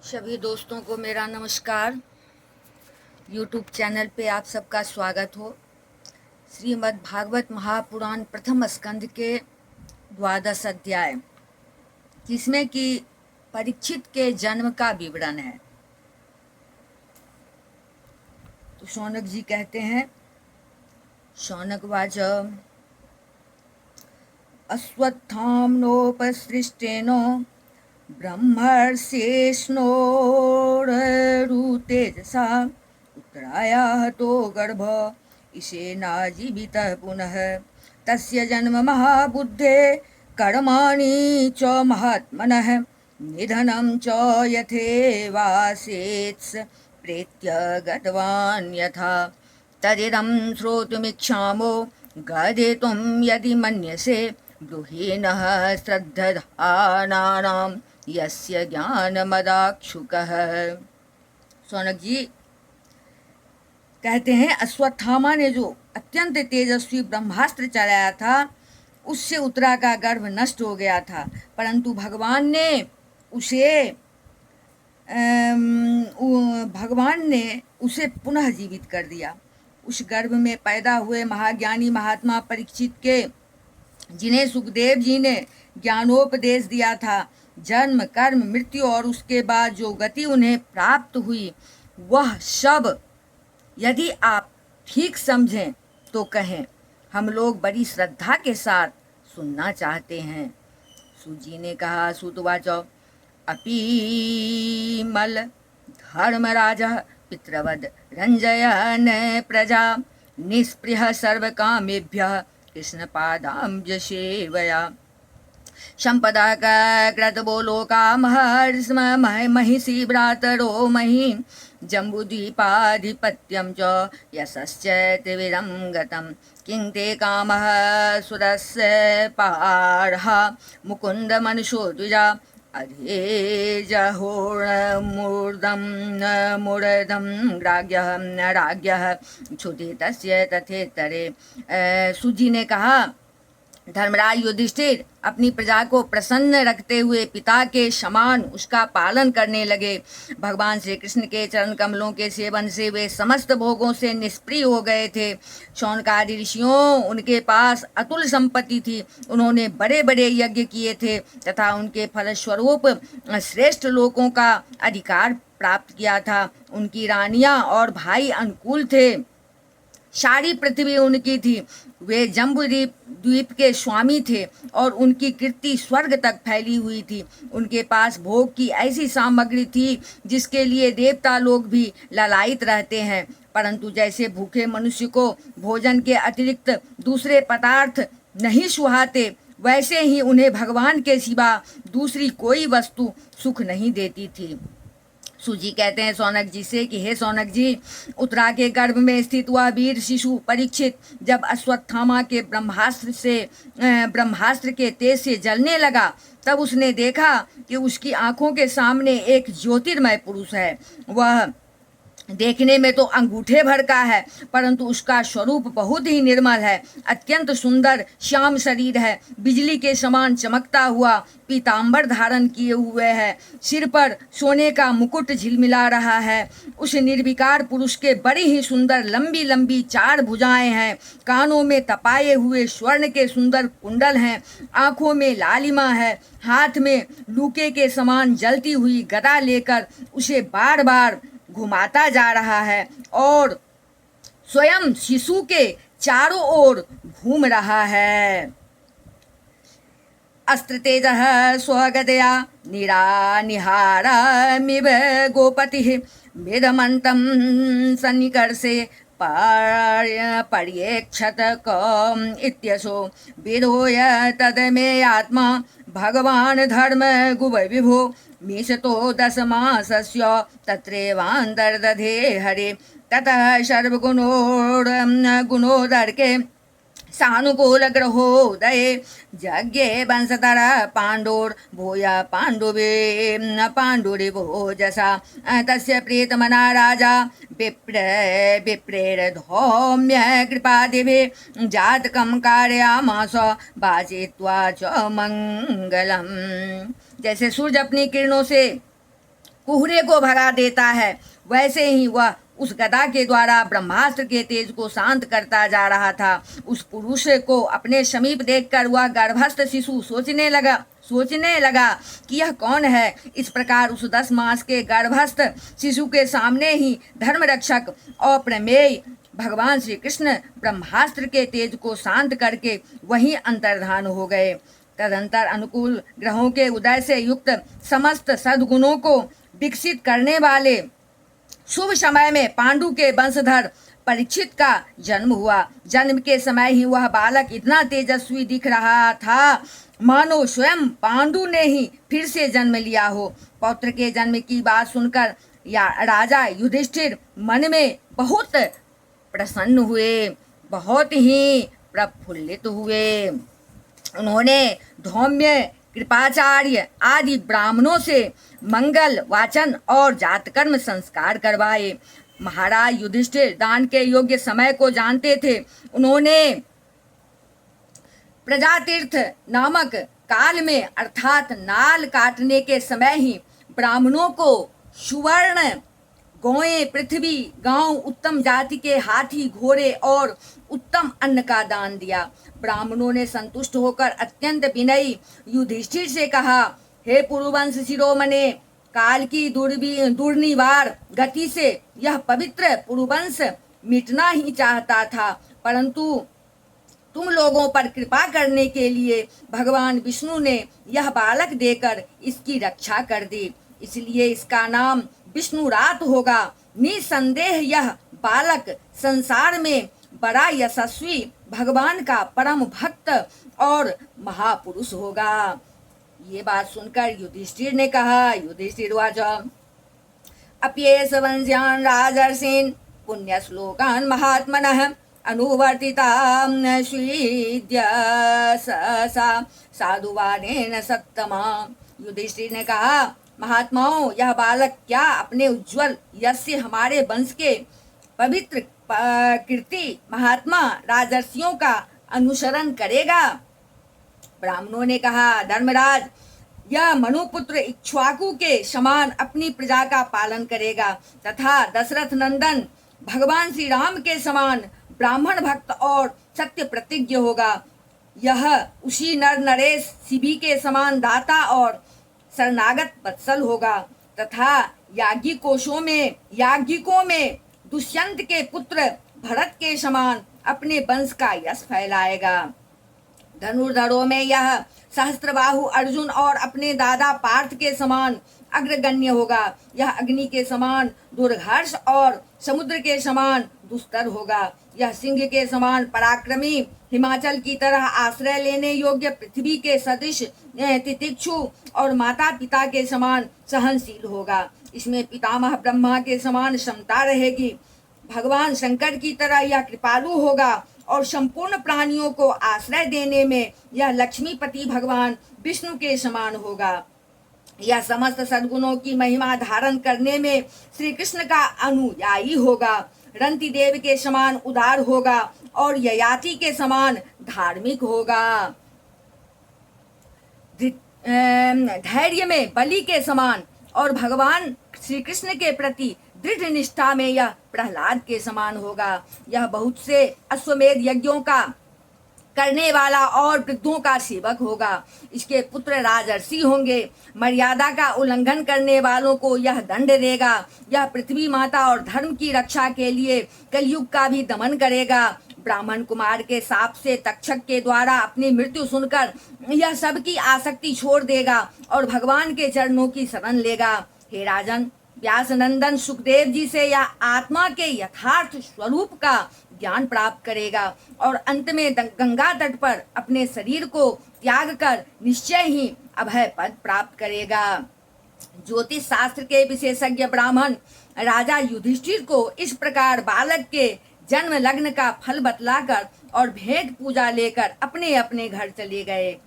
सभी दोस्तों को मेरा नमस्कार। यूट्यूब चैनल पे आप सबका स्वागत हो। श्रीमद् भागवत महापुराण प्रथम स्कंद के 12 अध्याय, जिसमें कि परीक्षित के जन्म का विवरण है। तो शौनक जी कहते हैं, शौनकवाच अश्वत्थाम्नोपसृष्टेन ब्रह्मर्षेष्णोरुतेजसा उत्तरायाः तो गर्भ ईशेनाजीवितः पुनः तस्य जन्म महाबुद्धे कर्माणि च महात्मनः निधनं च यथेवासेत्स प्रेत्य गतवान् यथा तदिदं श्रोतुमिच्छामो गदितुं यदि मन्यसे ब्रूहीणः श्रद्धधानानां यस्य ज्ञानमदाक्षुकः। शौनक जी कहते हैं, अश्वत्थामा ने जो अत्यंत तेजस्वी ब्रह्मास्त्र चलाया था उससे उत्तरा का गर्भ नष्ट हो गया था, परंतु भगवान ने उसे पुनः जीवित कर दिया। उस गर्भ में पैदा हुए महाज्ञानी महात्मा परीक्षित के, जिन्हें सुखदेव जी ने ज्ञानोपदेश दिया था, जन्म कर्म मृत्यु और उसके बाद जो गति उन्हें प्राप्त हुई, वह सब यदि आप ठीक समझें तो कहें, हम लोग बड़ी श्रद्धा के साथ सुनना चाहते हैं। सुजी ने कहा, सुतवाच अपीमल धर्मराज पितृवद रंजयन प्रजा निस्पृह सर्वकामेभ्यः कृष्णपादाम्ज सेवया संपदा क्रतवो लोका महर्षम महिषी भ्रातरो मही जम्बुद्वीपाधिपत्यं च यशश्च त्रिविधं गतं किं ते कामः सुरस्य पारः मुकुन्द मनुषो द्विजा मूर्धं राज्ञः क्षुधि तस्य तथेतरे। सुजी ने कहा, धर्मराज युधिष्ठिर अपनी प्रजा को प्रसन्न रखते हुए पिता के समान उसका पालन करने लगे। भगवान श्री कृष्ण के चरण कमलों के सेवन से वे समस्त भोगों से निष्प्रिय हो गए थे। शौनकादि ऋषियों, उनके पास अतुल संपत्ति थी। उन्होंने बड़े बड़े यज्ञ किए थे तथा उनके फलस्वरूप श्रेष्ठ लोकों का अधिकार प्राप्त किया था। उनकी रानियां और भाई अनुकूल थे। सारी पृथ्वी उनकी थी। वे जम्बू द्वीप के स्वामी थे और उनकी कीर्ति स्वर्ग तक फैली हुई थी। उनके पास भोग की ऐसी सामग्री थी जिसके लिए देवता लोग भी ललायित रहते हैं, परंतु जैसे भूखे मनुष्य को भोजन के अतिरिक्त दूसरे पदार्थ नहीं सुहाते, वैसे ही उन्हें भगवान के सिवा दूसरी कोई वस्तु सुख नहीं देती थी। सुजी कहते हैं शौनक जी से कि हे शौनक जी, उत्तरा के गर्भ में स्थित हुआ वीर शिशु परीक्षित जब अश्वत्थामा के ब्रह्मास्त्र के तेज से जलने लगा, तब उसने देखा कि उसकी आंखों के सामने एक ज्योतिर्मय पुरुष है। वह देखने में तो अंगूठे भर का है, परंतु उसका स्वरूप बहुत ही निर्मल है। अत्यंत सुंदर श्याम शरीर है, बिजली के समान चमकता हुआ पीताम्बर धारण किए हुए है। सिर पर सोने का मुकुट झिलमिला रहा है। उस निर्विकार पुरुष के बड़ी ही सुंदर लंबी लंबी 4 भुजाएं हैं। कानों में तपाए हुए स्वर्ण के सुंदर कुंडल हैं। आँखों में लालिमा है। हाथ में लूके के समान जलती हुई गदा लेकर उसे बार बार घुमाता जा रहा है और स्वयं शिशु के चारों ओर घूम रहा है। अस्त्र तेजः स्वगदया निहारमिव गोपतिः वेदमन्तं सन्निकर्षे पर्येक्षत कम् इत्यसो विधोय तदमे आत्मा भगवान् धर्म गुव विभो मीशतो 10 मासस्य तत्रैवान्तर्दधे हरे ततः सर्वगुणोदर्के सानुकूल ग्रहोदये यज्ञे वंशधर पाण्डोर्भूय पाण्डुरिभोजसा तस्य प्रीतमना राजा विप्रेर्धौम्य कृपादिभिः जातकं कारयामास वाचित्वा च मंगलम। जैसे सूर्य अपनी किरणों से कुहरे को भगा देता है, वैसे ही वह उस गदा के द्वारा ब्रह्मास्त्र के तेज को शांत करता जा रहा था। उस पुरुष को अपने समीप देखकर वह गर्भस्थ शिशु सोचने लगा कि यह कौन है। इस प्रकार उस 10 मास के गर्भस्थ शिशु के सामने ही धर्म रक्षक और प्रमेय भगवान श्री कृष्ण ब्रह्मास्त्र के तेज को शांत करके वहीं अंतर्धान हो गए। तदंतर अनुकूल ग्रहों के उदय से युक्त समस्त सद्गुणों को विकसित करने वाले शुभ समय में पांडु के वंशधर परीक्षित का जन्म हुआ। जन्म के समय ही वह बालक इतना तेजस्वी दिख रहा था मानो स्वयं पांडु ने ही फिर से जन्म लिया हो। पौत्र के जन्म की बात सुनकर राजा युधिष्ठिर मन में बहुत प्रसन्न हुए, बहुत ही प्रफुल्लित हुए। उन्होंने धौम्य, कृपाचार्य आदि ब्राह्मणों से मंगल वाचन और जातकर्म संस्कार करवाए। महाराज युधिष्ठिर दान के योग्य समय को जानते थे। उन्होंने प्रजातीर्थ नामक काल में अर्थात नाल काटने के समय ही ब्राह्मणों को सुवर्ण, गौएं, पृथ्वी, गांव, उत्तम जाति के हाथी, घोड़े और उत्तम अन्न का दान दिया। ब्राह्मणों ने संतुष्ट होकर अत्यंत विनयी युधिष्ठिर से कहा, हे पुरुवंश शिरोमणे, काल की दुर्निवार गति से यह पवित्र पुरुवंश मिटना ही चाहता था, परंतु तुम लोगों पर कृपा करने के लिए भगवान विष्णु ने यह बालक देकर इसकी रक्षा कर दी, इसलिए इसका नाम विष्णुरात होगा। निसंदेह यह बालक संसार में बड़ा यशस्वी, भगवान का परम भक्त और महापुरुष होगा। ये बात सुनकर युधिष्ठिर ने कहा, युधिष्ठिर वाच अप्येष वंश्यान् राजर्षीन् पुण्य श्लोकान् महात्मनः अनुवर्तितां स्वीद्य साधुवानेन सत्तमा। युधिष्ठिर ने कहा, महात्माओं, यह बालक क्या अपने उज्जवल यश से हमारे वंश के पवित्र कीर्ति महात्मा राजर्षियों का अनुसरण करेगा? ब्राह्मणों ने कहा, धर्मराज, यह मनुपुत्र इक्ष्वाकु के समान अपनी प्रजा का पालन करेगा तथा दशरथ नंदन भगवान श्री राम के समान ब्राह्मण भक्त और सत्य प्रतिज्ञ होगा। यह उसी नर नरेश शिबी के समान दाता और शरणागत वत्सल होगा तथा याज्ञिकों में दुष्यंत के पुत्र भरत के समान अपने वंश का यश फैलाएगा। धनुर्धरों में यह सहस्त्रबाहु अर्जुन और अपने दादा पार्थ के समान अग्रगण्य होगा। यह अग्नि के समान दुर्घर्ष और समुद्र के समान दुस्तर होगा। यह सिंह के समान पराक्रमी, हिमाचल की तरह आश्रय लेने योग्य पृथ्वी के सदृश तितिक्षु और माता पिता के समान सहनशील होगा। इसमें पितामह ब्रह्मा के समान क्षमता रहेगी। भगवान शंकर की तरह यह कृपालु होगा और संपूर्ण प्राणियों को आश्रय देने में यह लक्ष्मीपति भगवान विष्णु के समान होगा। यह समस्त सद्गुणों की महिमा धारण करने में श्री कृष्ण का अनुयायी होगा। रंति देव के समान उदार होगा और ययाति के समान धार्मिक होगा। धैर्य में बलि के समान और भगवान श्री कृष्ण के प्रति दृढ़ निष्ठा में यह प्रहलाद के समान होगा। यह बहुत से अश्वमेध यज्ञों का करने वाला और वृद्धों का सेवक होगा। इसके पुत्र राजर्षि होंगे। मर्यादा का उल्लंघन करने वालों को यह दंड देगा। यह पृथ्वी माता और धर्म की रक्षा के लिए कलयुग का भी दमन करेगा। ब्राह्मण कुमार के शाप से तक्षक के द्वारा अपनी मृत्यु सुनकर यह सबकी आसक्ति छोड़ देगा और भगवान के चरणों की शरण लेगा। हे राजन, व्यासनंदन सुखदेव जी से यह आत्मा के यथार्थ स्वरूप का ज्ञान प्राप्त करेगा और अंत में गंगा तट पर अपने शरीर को त्याग कर निश्चय ही अभय पद प्राप्त करेगा। ज्योतिष शास्त्र के विशेषज्ञ ब्राह्मण राजा युधिष्ठिर को इस प्रकार बालक के जन्म लग्न का फल बतलाकर और भेंट पूजा लेकर अपने अपने घर चले गए।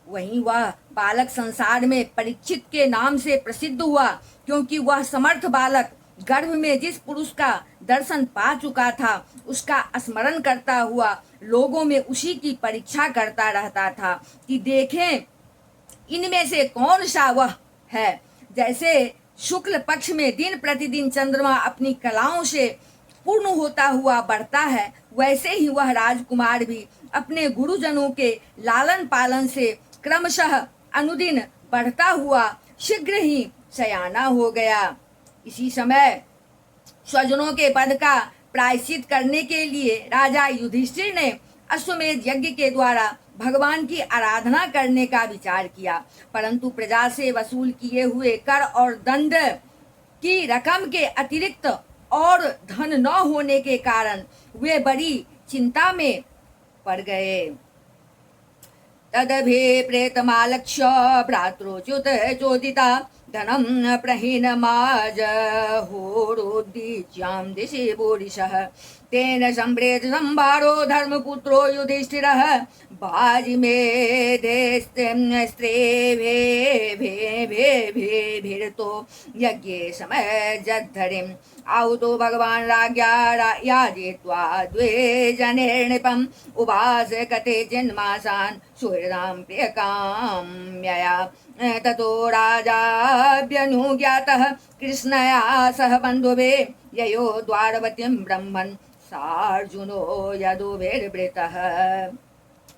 वहीं वह बालक संसार में परीक्षित के नाम से प्रसिद्ध हुआ, क्योंकि वह समर्थ बालक गर्भ में जिस पुरुष का दर्शन पा चुका था उसका स्मरण करता हुआ लोगों में उसी की परीक्षा करता रहता था कि देखें इनमें से कौन सा वह है। जैसे शुक्ल पक्ष में दिन प्रतिदिन चंद्रमा अपनी कलाओं से पूर्ण होता हुआ बढ़ता है, वैसे ही वह राजकुमार भी अपने गुरुजनों के लालन पालन से क्रमशः अनुदिन बढ़ता हुआ शीघ्र ही सयाना हो गया। इसी समय स्वजनों के पद का प्रायश्चित करने के लिए राजा युधिष्ठिर ने अश्वमेध यज्ञ के द्वारा भगवान की आराधना करने का विचार किया, परंतु प्रजा से वसूल किए हुए कर और दंड की रकम के अतिरिक्त और धन न होने के कारण वे बड़ी चिंता में पड़ गए। तदभिप्रेतमालक्ष्य भ्रातृच्युत चोदिता धनं प्रहीनमाजहोरोद्दीच्यां दिशि भूरिशः तेन सम्प्रेत संभारो धर्मपुत्रो युधिष्ठिरः बाजिमेधेस्त्रेभेभिर्तो यज्ञे समजद्धरिम् आहुतो भगवान् राज्ञा याजयित्वा द्वे जनेर्नृपम् उवास कते जन्मासान् सुहृदां प्रियकाम्यया ततो राजाभ्यनुज्ञातः कृष्णया सह बन्धुभिः ययो द्वारवतीं ब्रह्मन् सार्जुनो यदुभिर्वृतः।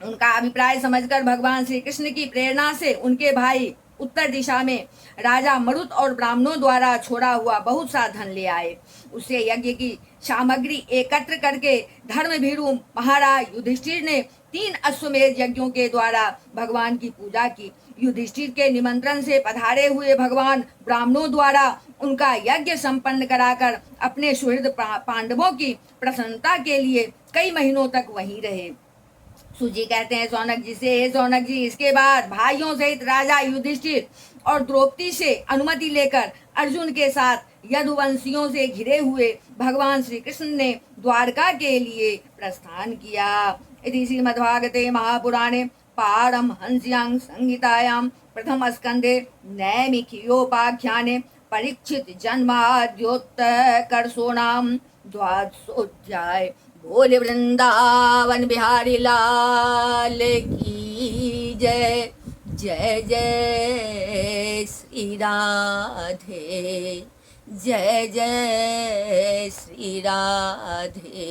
उनका अभिप्राय समझकर भगवान श्री कृष्ण की प्रेरणा से उनके भाई उत्तर दिशा में राजा मरुत और ब्राह्मणों द्वारा छोड़ा हुआ बहुत सा धन ले आए। उससे यज्ञ की सामग्री एकत्र करके धर्मभीरु महाराज युधिष्ठिर ने 3 अश्वमेध यज्ञों के द्वारा भगवान की पूजा की। युधिष्ठिर के निमंत्रण से पधारे हुए भगवान ब्राह्मणों द्वारा उनका यज्ञ संपन्न कराकर अपने सुहृद पांडवों की प्रसन्नता के लिए कई महीनों तक वहीं रहे। सुजी कहते हैं सौनक जी से, हे सौनक जी, इसके बाद भाइयों सहित राजा युधिष्ठिर और द्रौपदी से अनुमति लेकर अर्जुन के साथ यदुवंशियों से घिरे हुए भगवान श्री कृष्ण ने द्वारका के लिए प्रस्थान किया। इति श्रीमद्भागवते महापुराणे पारमहंस्यां संहितायां प्रथम स्कंदे नैमिषीयोपाख्याने परीक्षित जन्माद्योत्कर्षोणां द्वादशोऽध्याय। बोले वृंदावन बिहारी लाल की जय। जय जय श्री राधे, जय जय श्री राधे।